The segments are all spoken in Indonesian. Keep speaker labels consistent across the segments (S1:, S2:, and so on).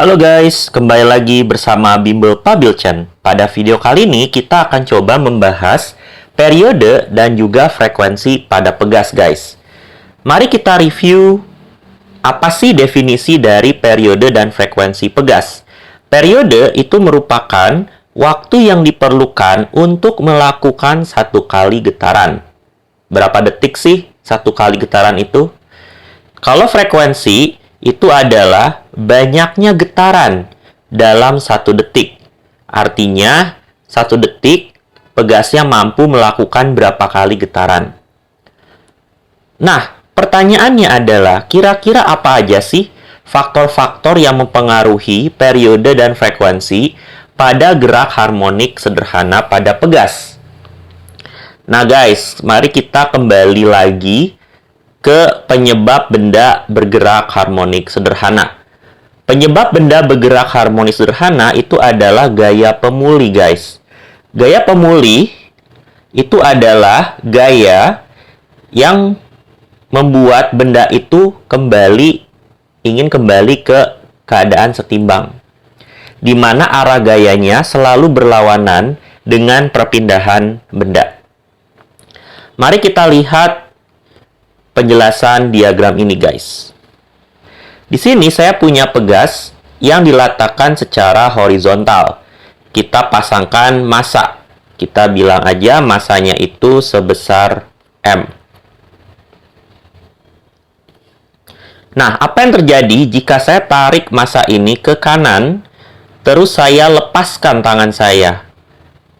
S1: Halo guys, kembali lagi bersama Bimbel Pabilchan. Pada video kali ini kita akan coba membahas periode dan juga frekuensi pada pegas guys. Mari kita review apa sih definisi dari periode dan frekuensi pegas. Periode itu merupakan waktu yang diperlukan untuk melakukan satu kali getaran. Berapa detik sih satu kali getaran itu? Kalau frekuensi itu adalah banyaknya getaran dalam satu detik. Artinya, satu detik pegasnya mampu melakukan berapa kali getaran. Nah, pertanyaannya adalah, kira-kira apa aja sih faktor-faktor yang mempengaruhi periode dan frekuensi pada gerak harmonik sederhana pada pegas? Nah guys, mari kita kembali lagi ke penyebab benda bergerak harmonik sederhana. Penyebab benda bergerak harmonik sederhana itu adalah gaya pemulih, guys. Gaya pemulih itu adalah gaya yang membuat benda itu ingin kembali ke keadaan setimbang, di mana arah gayanya selalu berlawanan dengan perpindahan benda. Mari kita lihat penjelasan diagram ini guys. Di sini saya punya pegas yang diletakkan secara horizontal. Kita pasangkan massa. Kita bilang aja massanya itu sebesar M. Nah, apa yang terjadi jika saya tarik massa ini ke kanan, terus saya lepaskan tangan saya?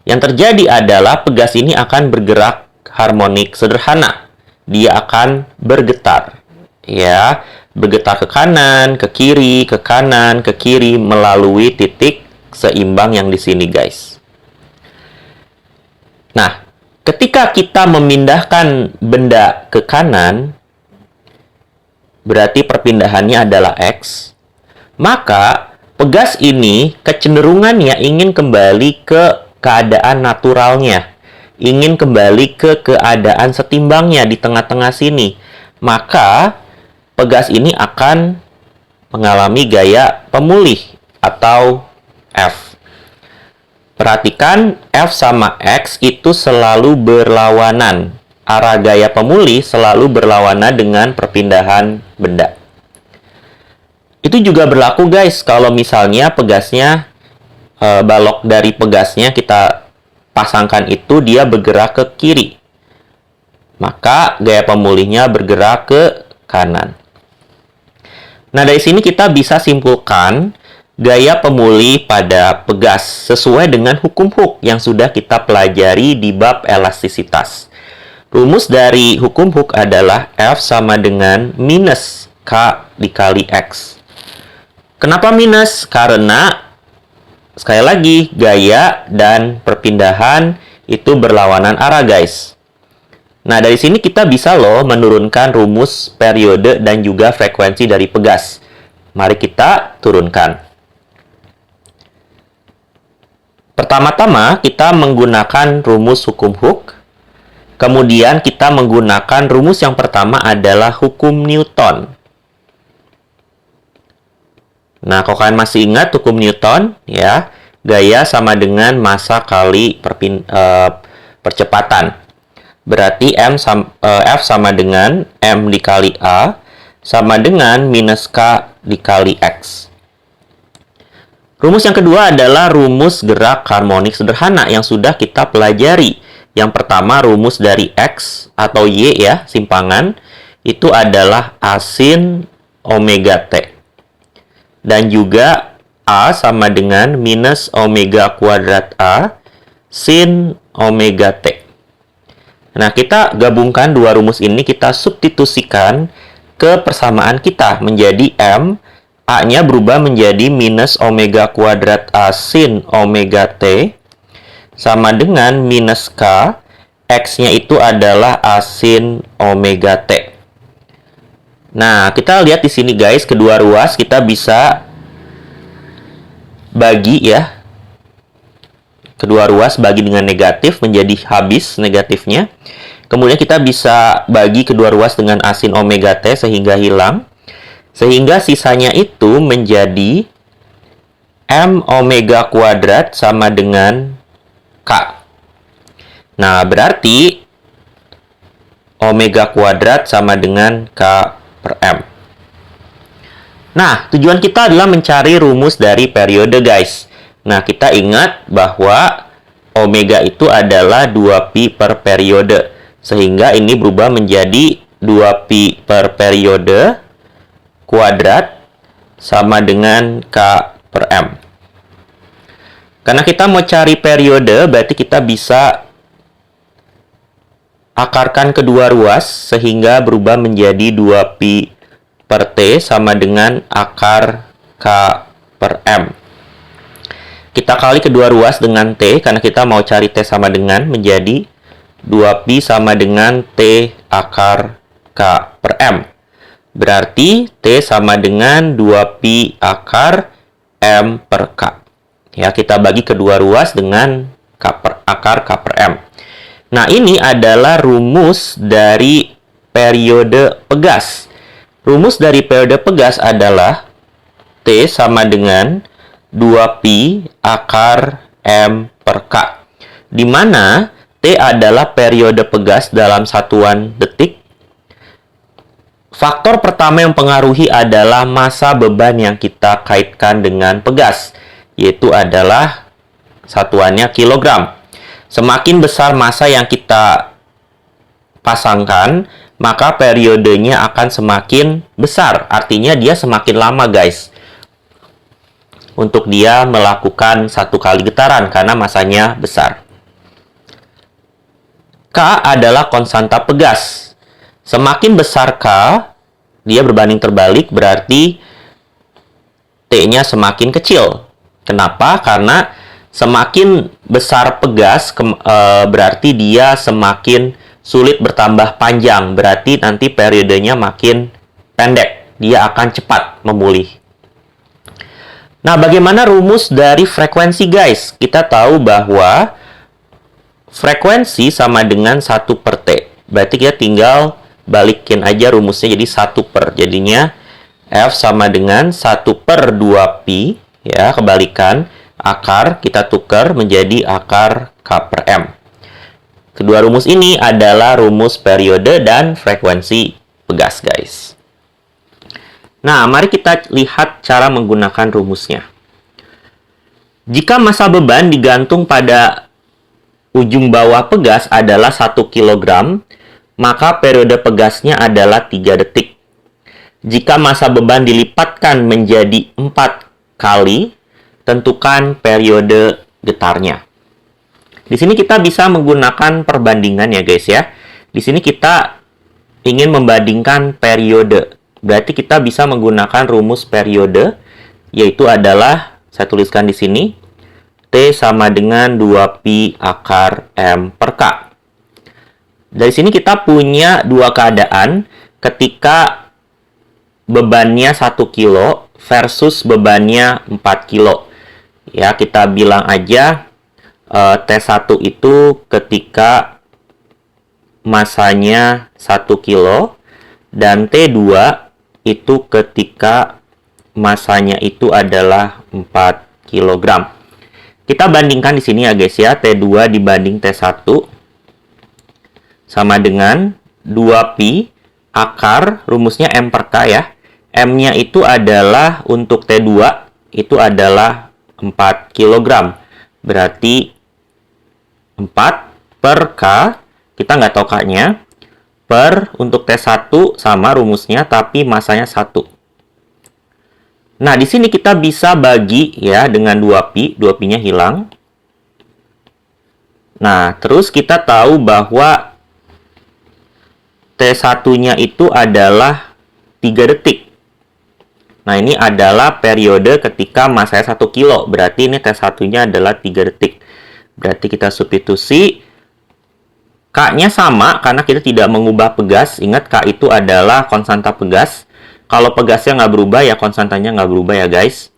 S1: Yang terjadi adalah pegas ini akan bergerak harmonik sederhana. Dia akan bergetar, ya, bergetar ke kanan, ke kiri, ke kanan, ke kiri melalui titik seimbang yang di sini, guys. Nah, ketika kita memindahkan benda ke kanan, berarti perpindahannya adalah X, maka pegas ini kecenderungannya ingin kembali ke keadaan naturalnya. Ingin kembali ke keadaan setimbangnya di tengah-tengah sini, maka pegas ini akan mengalami gaya pemulih atau F. Perhatikan, F sama X itu selalu berlawanan. Arah gaya pemulih selalu berlawanan dengan perpindahan benda. Itu juga berlaku guys, kalau misalnya pegasnya, balok dari pegasnya kita pasangkan itu dia bergerak ke kiri, maka gaya pemulihnya bergerak ke kanan. Nah, dari sini kita bisa simpulkan gaya pemulih pada pegas sesuai dengan hukum Hooke yang sudah kita pelajari di bab elastisitas. Rumus dari hukum Hooke adalah F sama dengan minus K dikali X. Kenapa minus? Karena sekali lagi, gaya dan perpindahan itu berlawanan arah, guys. Nah, dari sini kita bisa loh menurunkan rumus periode dan juga frekuensi dari pegas. Mari kita turunkan. Pertama-tama, kita menggunakan rumus hukum Hooke. Kemudian kita menggunakan rumus yang pertama adalah hukum Newton. Nah, kalau kalian masih ingat hukum Newton, ya, gaya sama dengan massa kali percepatan. Berarti F sama dengan M dikali A sama dengan minus K dikali X. Rumus yang kedua adalah rumus gerak harmonik sederhana yang sudah kita pelajari. Yang pertama, rumus dari X atau Y, ya, simpangan, itu adalah A sin omega T. Dan juga A sama dengan minus omega kuadrat A sin omega T. Nah, kita gabungkan dua rumus ini, kita substitusikan ke persamaan kita menjadi M. A-nya berubah menjadi minus omega kuadrat A sin omega T sama dengan minus K. X-nya itu adalah A sin omega T. Nah, kita lihat di sini guys, kedua ruas kita bisa bagi, ya. Kedua ruas bagi dengan negatif menjadi habis negatifnya. Kemudian kita bisa bagi kedua ruas dengan A sin omega T sehingga hilang. Sehingga sisanya itu menjadi M omega kuadrat sama dengan K. Nah, berarti omega kuadrat sama dengan K per M. Nah, tujuan kita adalah mencari rumus dari periode, guys. Nah, kita ingat bahwa omega itu adalah 2pi per periode. Sehingga ini berubah menjadi 2pi per periode kuadrat sama dengan K per M. Karena kita mau cari periode, berarti kita bisa akarkan kedua ruas sehingga berubah menjadi 2pi per T sama dengan akar K per M. Kita kali kedua ruas dengan T karena kita mau cari T sama dengan menjadi 2pi sama dengan T akar K per M. Berarti T sama dengan 2pi akar M per K. Ya, kita bagi kedua ruas dengan akar K per M. Nah, ini adalah rumus dari periode pegas. Rumus dari periode pegas adalah T sama dengan 2pi akar M per K. Di mana T adalah periode pegas dalam satuan detik. Faktor pertama yang mempengaruhi adalah massa beban yang kita kaitkan dengan pegas, yaitu adalah satuannya kilogram. Semakin besar massa yang kita pasangkan, maka periodenya akan semakin besar. Artinya dia semakin lama, guys, untuk dia melakukan satu kali getaran karena massanya besar. K adalah konstanta pegas. Semakin besar K, dia berbanding terbalik, berarti T-nya semakin kecil. Kenapa? Karena semakin besar pegas, berarti dia semakin sulit bertambah panjang. Berarti nanti periodenya makin pendek. Dia akan cepat memulih. Nah, bagaimana rumus dari frekuensi, guys? Kita tahu bahwa frekuensi sama dengan 1 per T. Berarti kita tinggal balikin aja rumusnya jadi 1 per. Jadinya F sama dengan 1 per 2pi. Ya, kebalikan. Akar kita tukar menjadi akar K per M. Kedua rumus ini adalah rumus periode dan frekuensi pegas, guys. Nah, mari kita lihat cara menggunakan rumusnya. Jika massa beban digantung pada ujung bawah pegas adalah 1 kg, maka periode pegasnya adalah 3 detik. Jika massa beban dilipatkan menjadi 4 kali, tentukan periode getarnya. Di sini kita bisa menggunakan perbandingan ya, guys ya. Di sini kita ingin membandingkan periode. Berarti kita bisa menggunakan rumus periode, yaitu adalah, saya tuliskan di sini, T sama dengan 2pi akar M per K. Dari sini kita punya dua keadaan ketika bebannya 1 kilo versus bebannya 4 kilo. Ya, kita bilang aja T1 itu ketika massanya 1 kilo dan T2 itu ketika massanya itu adalah 4 kg. Kita bandingkan di sini ya, guys ya. T2 dibanding T1 sama dengan 2pi akar, rumusnya M per K ya. M-nya itu adalah untuk T2 itu adalah 4 kg. Berarti 4 per K, kita nggak tahu K-nya, per untuk T1 sama rumusnya, tapi masanya 1. Nah, di sini kita bisa bagi ya dengan 2pi, 2pi-nya hilang. Nah, terus kita tahu bahwa T1-nya itu adalah 3 detik. Nah, ini adalah periode ketika massanya 1 kilo. Berarti ini T1-nya adalah 3 detik. Berarti kita substitusi. K-nya sama karena kita tidak mengubah pegas. Ingat, K itu adalah konstanta pegas. Kalau pegasnya nggak berubah, ya konstantanya nggak berubah ya, guys.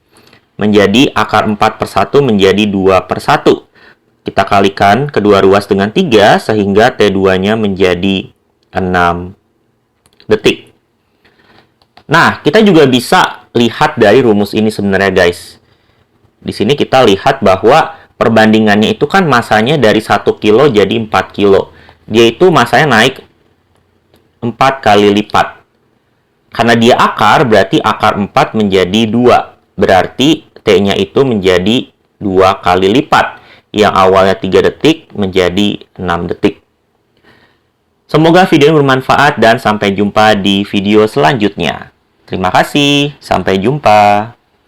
S1: Menjadi akar 4 per 1 menjadi 2 per 1. Kita kalikan kedua ruas dengan 3, sehingga T2-nya menjadi 6 detik. Nah, kita juga bisa lihat dari rumus ini sebenarnya, guys. Di sini kita lihat bahwa perbandingannya itu kan masanya dari 1 kilo jadi 4 kilo. Dia itu masanya naik 4 kali lipat. Karena dia akar, berarti akar 4 menjadi 2. Berarti T-nya itu menjadi 2 kali lipat. Yang awalnya 3 detik menjadi 6 detik. Semoga video ini bermanfaat dan sampai jumpa di video selanjutnya. Terima kasih, sampai jumpa.